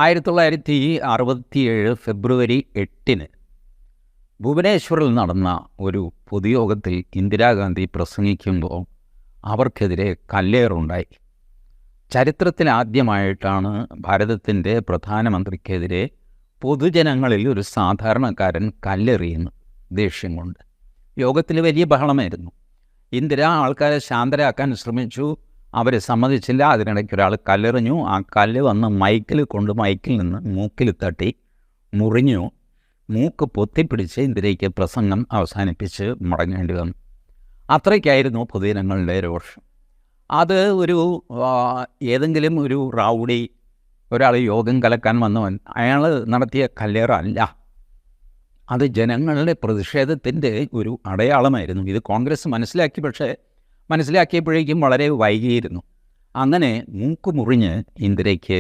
1967 ഫെബ്രുവരി 8 ഭുവനേശ്വറിൽ നടന്ന ഒരു പൊതുയോഗത്തിൽ ഇന്ദിരാഗാന്ധി പ്രസംഗിക്കുമ്പോൾ അവർക്കെതിരെ കല്ലേറുണ്ടായി. ചരിത്രത്തിലാദ്യമായിട്ടാണ് ഭാരതത്തിൻ്റെ പ്രധാനമന്ത്രിക്കെതിരെ പൊതുജനങ്ങളിൽ ഒരു സാധാരണക്കാരൻ കല്ലെറിയുന്നത് ദേഷ്യം കൊണ്ട്. യോഗത്തിൽ വലിയ ബഹളമായിരുന്നു. ഇന്ദിര ആൾക്കാരെ ശാന്തരാക്കാൻ ശ്രമിച്ചു. അവർ സമ്മതിച്ചില്ല. അതിനിടയ്ക്ക് ഒരാൾ കല്ലെറിഞ്ഞു. ആ കല്ല് വന്ന് മൈക്കിൽ നിന്ന് മൂക്കിൽ തട്ടി മുറിഞ്ഞു. മൂക്ക് പൊത്തിപ്പിടിച്ച് ഇന്ദിരയ്ക്ക് പ്രസംഗം അവസാനിപ്പിച്ച് മടങ്ങേണ്ടി വന്നു. അത്രയ്ക്കായിരുന്നു പൊതുജനങ്ങളുടെ രോഷം. അത് ഏതെങ്കിലും ഒരു റൗഡി, ഒരാൾ യോഗം കലക്കാൻ വന്നവൻ, അയാൾ നടത്തിയ കല്ലേറല്ല. അത് ജനങ്ങളുടെ പ്രതിഷേധത്തിൻ്റെ ഒരു അടയാളമായിരുന്നു. ഇത് കോൺഗ്രസ് മനസ്സിലാക്കി. പക്ഷേ മനസ്സിലാക്കിയപ്പോഴേക്കും വളരെ വൈകിയിരുന്നു. അങ്ങനെ മൂക്ക് മുറിഞ്ഞ് ഇന്ദിരയ്ക്ക്